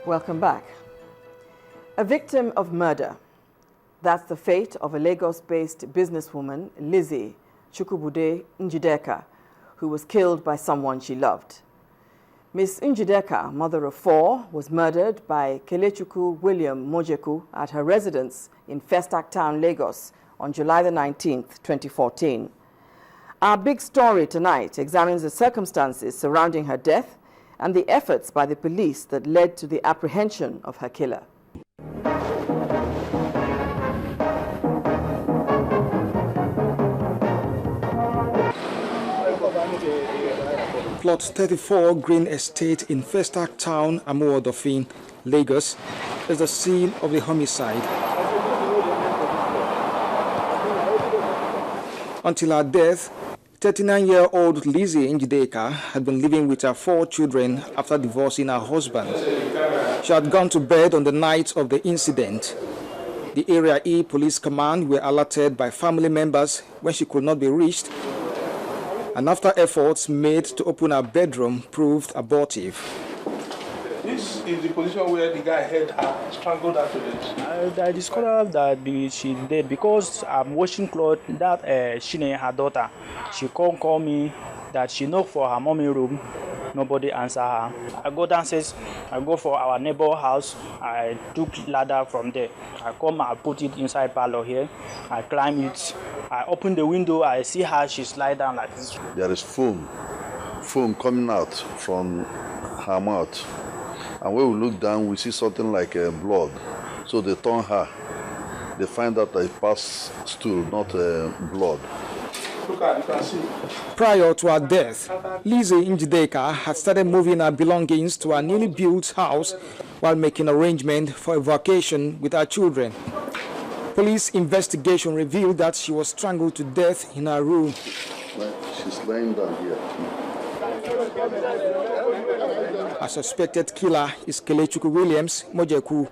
Welcome back. A victim of murder. That's the fate of a Lagos-based businesswoman, Lizzie Chukwubude Njideka, who was killed by someone she loved. Miss Njideka, mother of 4, was murdered by Kelechukwu William Mojeku at her residence in Festac Town, Lagos, on July the 19th, 2014. Our big story tonight examines the circumstances surrounding her death and the efforts by the police that led to the apprehension of her killer. Plot 34 Green Estate in Festac Town, Amuodofin, Lagos, is the scene of the homicide. Until her death, 39-year-old Lizzie Njideka had been living with her 4 children after divorcing her husband. She had gone to bed on the night of the incident. The Area E Police Command were alerted by family members when she could not be reached, and after efforts made to open her bedroom proved abortive. This is the position where the guy had her, strangled her to death. I discovered that she dead because I'm washing clothes. That she and her daughter, she call me that she knocked for her mommy room. Nobody answer her. I go downstairs. I go for our neighbor house. I took ladder from there. I come. I put it inside parlor here. I climb it. I open the window. I see her. She slide down like this. There is foam coming out from her mouth. And when we look down, we see something like blood. So they turn her. They find out that it passed stool, not blood. Look at it, you can see. Prior to her death, Lizzie Njideka had started moving her belongings to her newly built house while making arrangements for a vacation with her children. Police investigation revealed that she was strangled to death in her room. She's lying down here. Her suspected killer is Kelechukwu Williams Mojeku,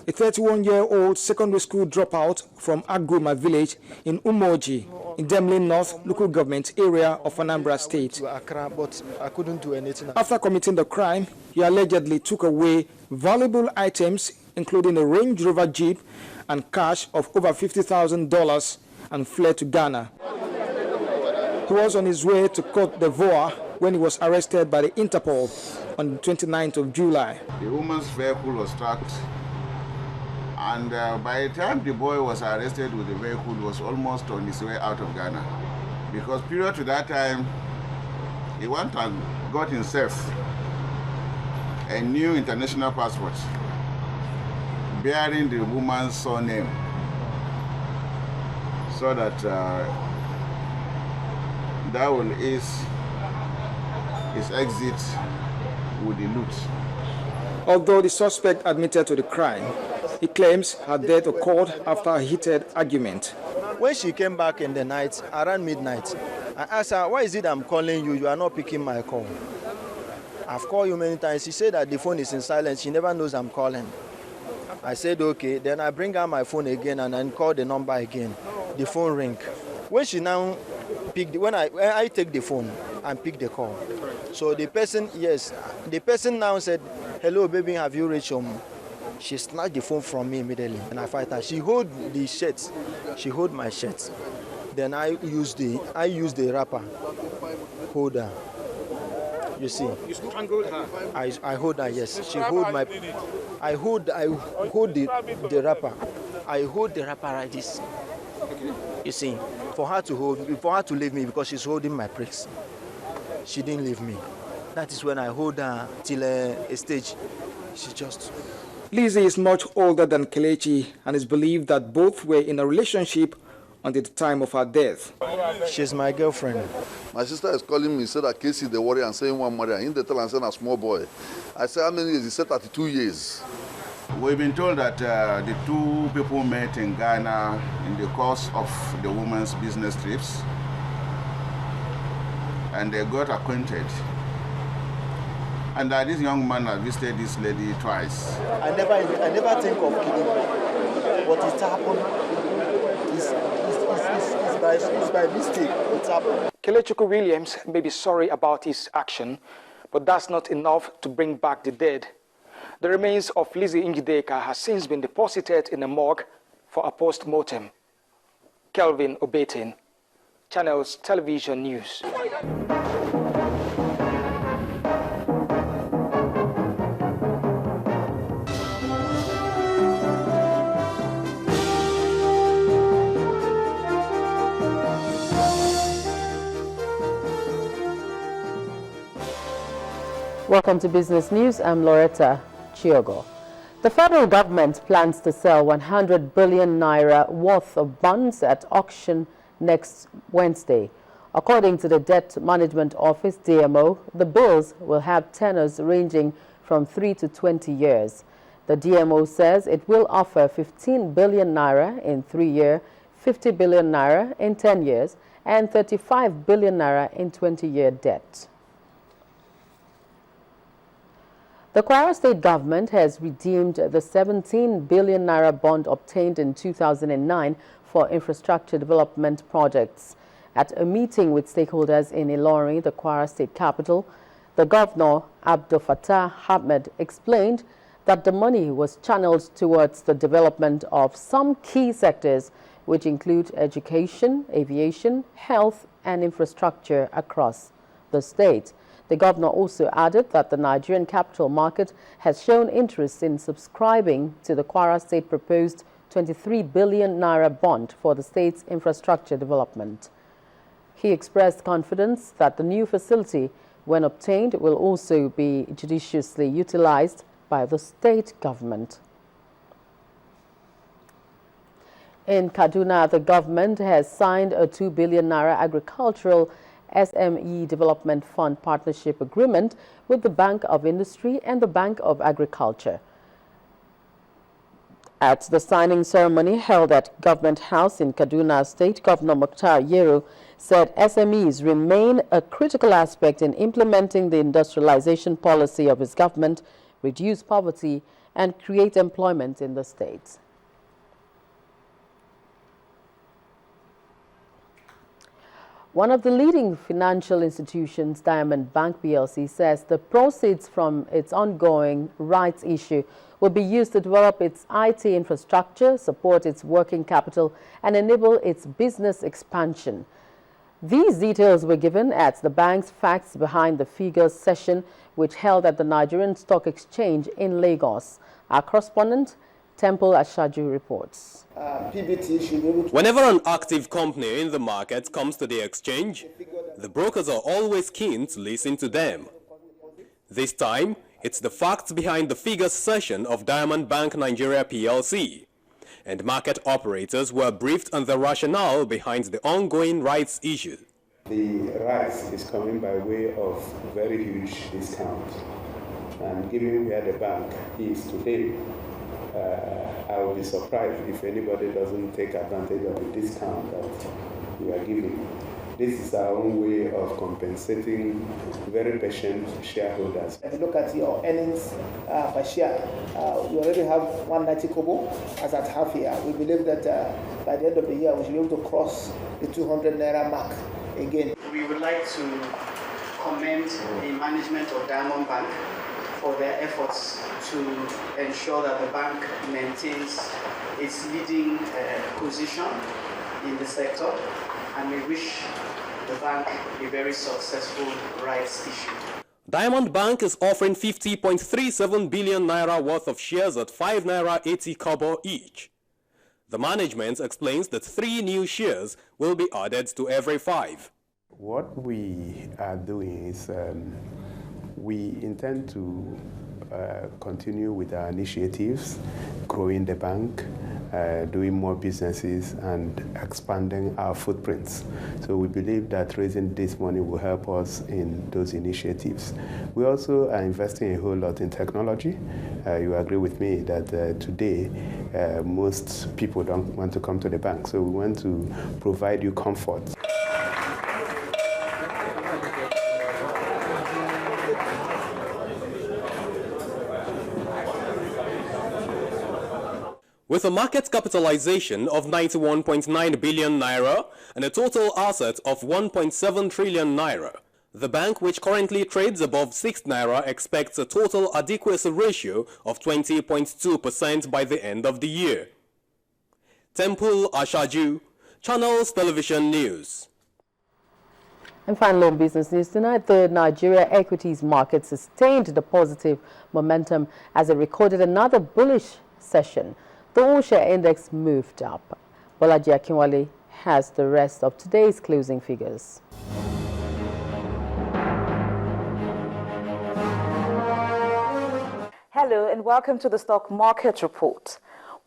a 31-year-old secondary school dropout from Aguma village in Umoji, in Demlin North local government area of Anambra State. But I couldn't do anything. After committing the crime, he allegedly took away valuable items, including a Range Rover Jeep and cash of over $50,000, and fled to Ghana. He was on his way to Cote d'Ivoire when he was arrested by the Interpol on the 29th of July. The woman's vehicle was tracked, and by the time the boy was arrested with the vehicle, he was almost on his way out of Ghana. Because prior to that time, he went and got himself a new international passport bearing the woman's surname, so that that will ease his exit with the loot. Although the suspect admitted to the crime, he claims her death occurred after a heated argument. When she came back in the night, around midnight, I asked her, why is it I'm calling you? You are not picking my call. I've called you many times. She said that the phone is in silence. She never knows I'm calling. I said, okay. Then I bring out my phone again and then call the number again. The phone ring. When she now picked, when I take the phone and pick the call. So the person now said, hello, baby, have you reached home? She snatched the phone from me immediately and I fight her. She hold the shirt. She hold my shirt. Then I use the wrapper. Hold her. You see. You strangled her? I hold her, yes. She hold my... I hold the wrapper. I hold the wrapper like this. You see, for her to leave me because she's holding my bricks. She didn't leave me. That is when I hold her till a stage. She just... Lizzie is much older than Kelechi and is believed that both were in a relationship until the time of her death. She's my girlfriend. My sister is calling me, said that Casey the worry and saying one mother. In the tell and saying a small boy. I said, how many years? He said 32 years. We've been told that the two people met in Ghana in the course of the woman's business trips, and they got acquainted. And this young man had visited this lady twice. I never think of killing her. What it happened is by mistake. It happened. Kelechukwu Williams may be sorry about his action, but that's not enough to bring back the dead. The remains of Lizzie Njideka has since been deposited in a morgue for a post-mortem. Kelvin Obetin, Channels Television News. Welcome to Business News. I'm Loretta Chiogo. The federal government plans to sell 100 billion naira worth of bonds at auction next Wednesday. According to the Debt Management Office, DMO, the bills will have tenors ranging from 3 to 20 years. The DMO says it will offer 15 billion naira in 3 years, 50 billion naira in 10 years, and 35 billion naira in 20-year debt. The Kwara State government has redeemed the 17 billion naira bond obtained in 2009 for infrastructure development projects. At a meeting with stakeholders in Ilorin, the Kwara State capital, the governor, Abdul Fattah Ahmed, explained that the money was channeled towards the development of some key sectors, which include education, aviation, health, and infrastructure across the state. The governor also added that the Nigerian capital market has shown interest in subscribing to the Kwara State proposed 23 billion naira bond for the state's infrastructure development. He expressed confidence that the new facility, when obtained, will also be judiciously utilized by the state government. In Kaduna, the government has signed a 2 billion naira agricultural SME Development Fund Partnership Agreement with the Bank of Industry and the Bank of Agriculture. At the signing ceremony held at Government House in Kaduna State, Governor Mukhtar Yero said SMEs remain a critical aspect in implementing the industrialization policy of his government, reduce poverty, and create employment in the state. One of the leading financial institutions, Diamond Bank PLC, says the proceeds from its ongoing rights issue will be used to develop its IT infrastructure, support its working capital, and enable its business expansion. These details were given at the bank's Facts Behind the Figures session, which held at the Nigerian Stock Exchange in Lagos. Our correspondent, Temple Ashaju, reports. Whenever an active company in the market comes to the exchange, the brokers are always keen to listen to them. This time, it's the Facts Behind the Figures session of Diamond Bank Nigeria PLC, and market operators were briefed on the rationale behind the ongoing rights issue. The rights is coming by way of very huge discount, and given where the bank is today, I will be surprised if anybody doesn't take advantage of the discount that we are giving. This is our own way of compensating very patient shareholders. If you look at your earnings per share, you already have 190 kobo as at half year. We believe that by the end of the year, we should be able to cross the 200 naira mark again. We would like to commend the management of Diamond Bank for their efforts to ensure that the bank maintains its leading position in the sector, and we wish the bank a very successful rights issue. Diamond Bank is offering 50.37 billion naira worth of shares at 5 naira 80 kobo each. The management explains that 3 new shares will be added to every 5. What we are doing is we intend to continue with our initiatives, growing the bank, doing more businesses, and expanding our footprints. So we believe that raising this money will help us in those initiatives. We also are investing a whole lot in technology. You agree with me that today most people don't want to come to the bank, so we want to provide you comfort. With a market capitalization of 91.9 billion naira and a total asset of 1.7 trillion naira, The bank, which currently trades above 6 naira, expects a total adequacy ratio of 20.2% by the end of the year. Temple Ashaju, Channels Television News. And finally, on business news tonight, the Nigeria equities market sustained the positive momentum as it recorded another bullish session. The all-share index moved up. Bolaji Akinwale has the rest of today's closing figures. Hello and welcome to the Stock Market Report.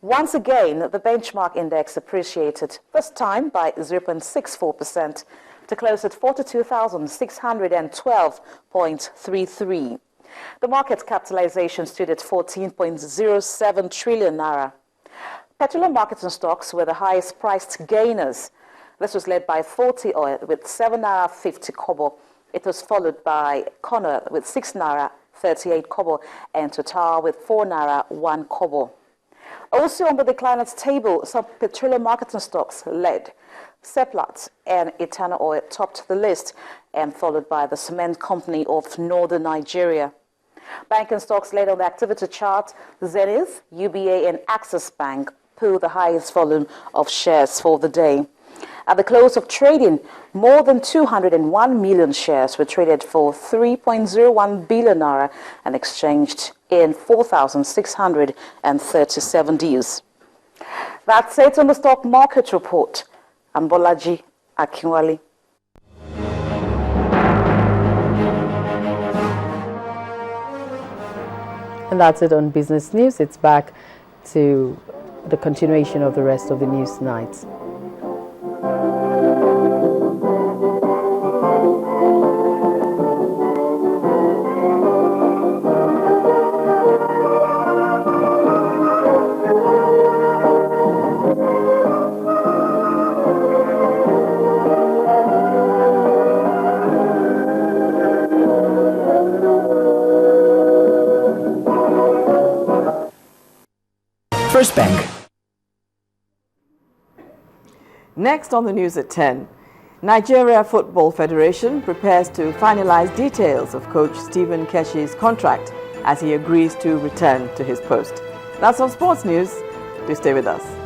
Once again, the benchmark index appreciated, this time by 0.64%, to close at 42,612.33. The market capitalization stood at 14.07 trillion naira. Petroleum markets and stocks were the highest priced gainers. This was led by 40 oil with 7 naira 50 kobo. It was followed by corn oil with 6 naira 38 kobo and Total with 4 naira 1 kobo. Also on the decliners table, some petroleum marketing stocks led. Seplat and Eternal Oil topped the list and followed by the cement company of northern Nigeria. Banking stocks led on the activity chart. Zenith, UBA and Access Bank pulled the highest volume of shares for the day. At the close of trading, more than 201 million shares were traded for 3.01 billion naira and exchanged in 4,637 deals. That's it on the Stock Market Report. I'm Bolaji Akinwale. And that's it on business news. It's back to the continuation of the rest of the news tonight. First Bank. Next on the news at 10, Nigeria Football Federation prepares to finalize details of coach Stephen Keshi's contract as he agrees to return to his post. That's on sports news. Do stay with us.